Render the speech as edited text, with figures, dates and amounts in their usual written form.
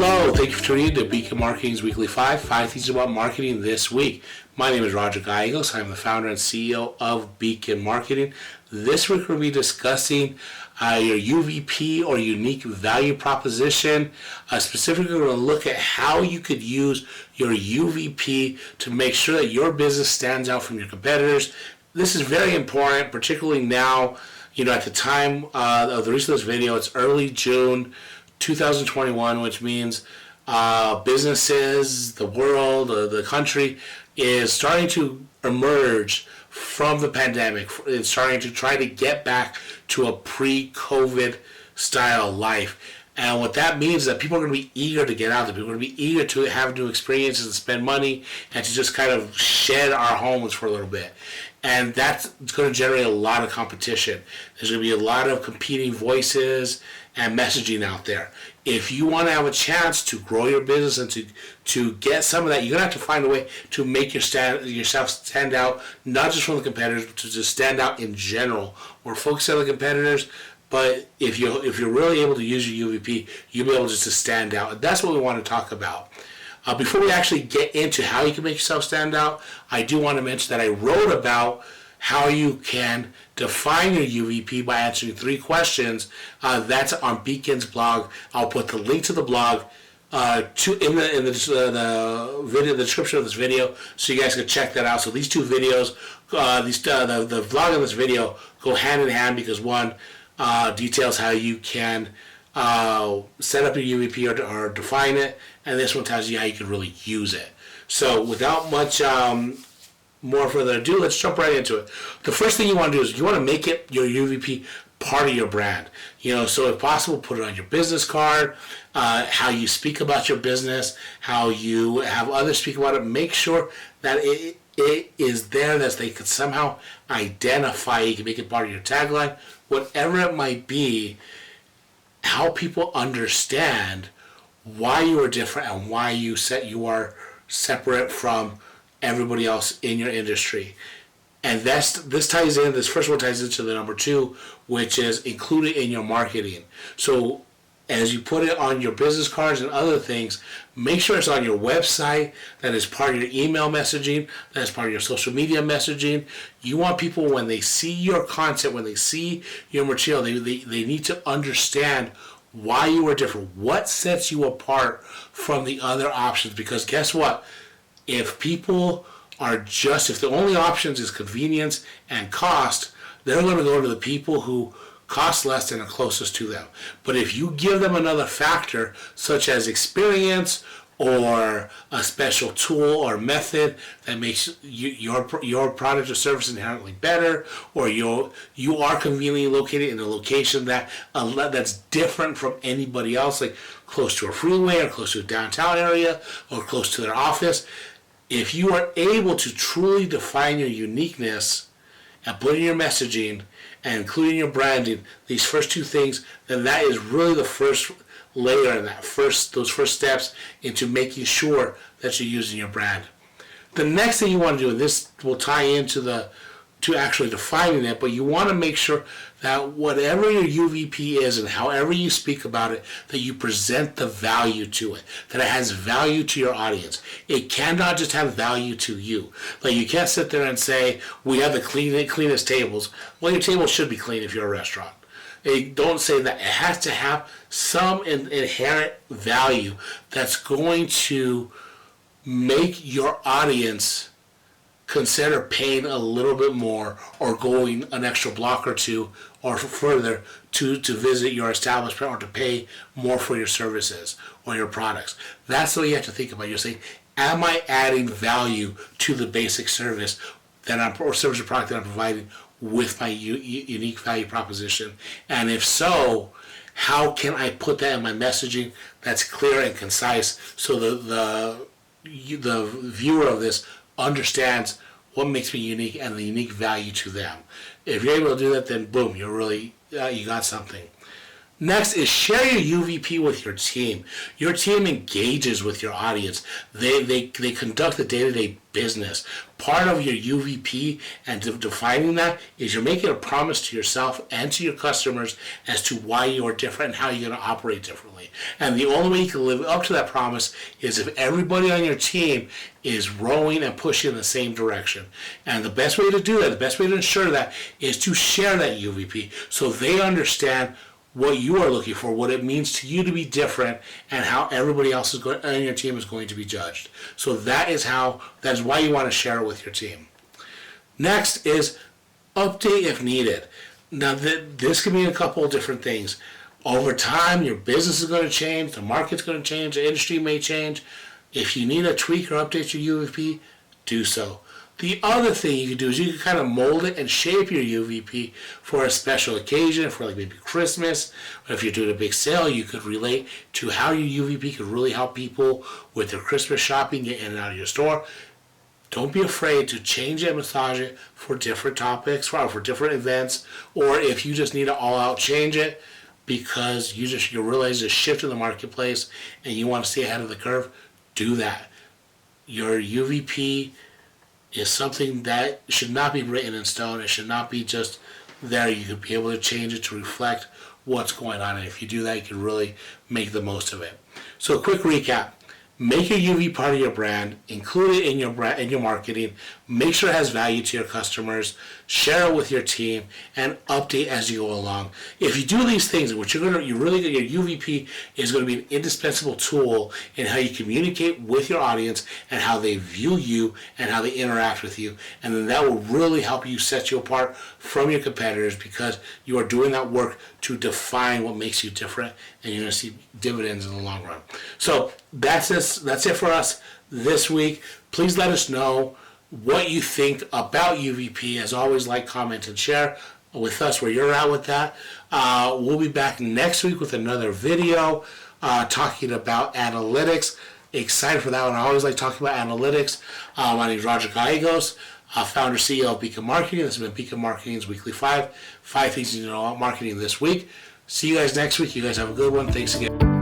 Hello, thank you for tuning in to Beacon Marketing's Weekly 5 Things About Marketing this week. My name is Roger Gallegos. I'm the founder and CEO of Beacon Marketing. This week we'll be discussing your UVP or unique value proposition. Specifically, we're going to look at how you could use your UVP to make sure that your business stands out from your competitors. This is very important, particularly now, at the time of the release of this video. It's early June 2021, which means businesses, the world, the country is starting to emerge from the pandemic. It's starting to try to get back to a pre-COVID style life. And what that means is that people are going to be eager to get out there. People are going to be eager to have new experiences and spend money and to just kind of shed our homes for a little bit. And that's going to generate a lot of competition. There's going to be a lot of competing voices and messaging out there. If you want to have a chance to grow your business and to get some of that, you're going to have to find a way to make yourself stand out, not just from the competitors, but to just stand out in general. We're focused on the competitors, but if you're really able to use your UVP, you'll be able just to stand out. And that's what we want to talk about. Before we actually get into how you can make yourself stand out, I do want to mention that I wrote about how you can define your UVP by answering 3 questions. That's on Beacon's blog. I'll put the link to the blog in the video, the description of this video, so you guys can check that out. So these 2 videos, the vlog and this video go hand in hand because one details how you can set up your UVP or define it, and this one tells you how you can really use it. So without much more further ado, let's jump right into it. The first thing you want to do is you want to make it your UVP part of your brand. So if possible, put it on your business card, how you speak about your business, how you have others speak about it. Make sure that it is there, that they could somehow identify. You can make it part of your tagline, whatever it might be. How people understand why you are different and why you are separate from everybody else in your industry. And this first one ties into the number 2, which is include it in your marketing. So as you put it on your business cards and other things, make sure it's on your website, that is part of your email messaging, that is part of your social media messaging. You want people, when they see your content, when they see your material, they need to understand why you are different, what sets you apart from the other options. Because guess what? If people if the only options is convenience and cost, they're going to go to the people who cost less and are closest to them. But if you give them another factor, such as experience or a special tool or method that makes your product or service inherently better, or you are conveniently located in a location that's different from anybody else, like close to a freeway or close to a downtown area or close to their office, if you are able to truly define your uniqueness and put in your messaging and including your branding, these first 2 things, then that is really the first layer and those first steps into making sure that you're using your brand. The next thing you want to do, and this will tie into to actually defining it, but you want to make sure that whatever your UVP is and however you speak about it, that you present the value to it, that it has value to your audience. It cannot just have value to you. Like, you can't sit there and say, we have the cleanest tables. Well, your table should be clean if you're a restaurant. Don't say that. It has to have some inherent value that's going to make your audience consider paying a little bit more or going an extra block or 2 or further to visit your establishment or to pay more for your services or your products. That's what you have to think about. You're saying, am I adding value to the basic service or service or product that I'm providing with my unique value proposition? And if so, how can I put that in my messaging that's clear and concise so the viewer of this understands what makes me unique and the unique value to them? If you're able to do that, then boom, you got something. Next is share your UVP with your team. Your team engages with your audience. They conduct the day-to-day business. Part of your UVP and defining that is you're making a promise to yourself and to your customers as to why you're different and how you're going to operate differently. And the only way you can live up to that promise is if everybody on your team is rowing and pushing in the same direction. And the best way to do that, the best way to ensure that, is to share that UVP so they understand what you are looking for, what it means to you to be different, and how everybody else is going on your team is going to be judged. So that is why you want to share it with your team. Next is update if needed. Now this can mean a couple of different things. Over time, your business is going to change, the market's going to change, the industry may change. If you need to tweak or update your UVP, do so. The other thing you can do is you can kind of mold it and shape your UVP for a special occasion, for like maybe Christmas, or if you're doing a big sale, you could relate to how your UVP could really help people with their Christmas shopping, get in and out of your store. Don't be afraid to change it and massage it for different topics, for different events, or if you just need to all out change it because you realize there's a shift in the marketplace and you want to stay ahead of the curve, do that. Your UVP is something that should not be written in stone. It should not be just there. You could be able to change it to reflect what's going on. And if you do that, you can really make the most of it. So a quick recap. Make your UV part of your brand, include it in your marketing, make sure it has value to your customers, share it with your team, and update as you go along. If you do these things, your UVP is going to be an indispensable tool in how you communicate with your audience and how they view you and how they interact with you. And then that will really help you set you apart from your competitors because you are doing that work to define what makes you different, and you're going to see dividends in the long run. So that's it for us this week. Please let us know what you think about UVP. As always, like, comment, and share with us where you're at with that. We'll be back next week with another video talking about analytics. Excited for that one. I always like talking about analytics. My name is Roger Gallegos, founder, CEO of Beacon Marketing. This has been Beacon Marketing's Weekly 5. 5 things you need to know about marketing this week. See you guys next week. You guys have a good one. Thanks again.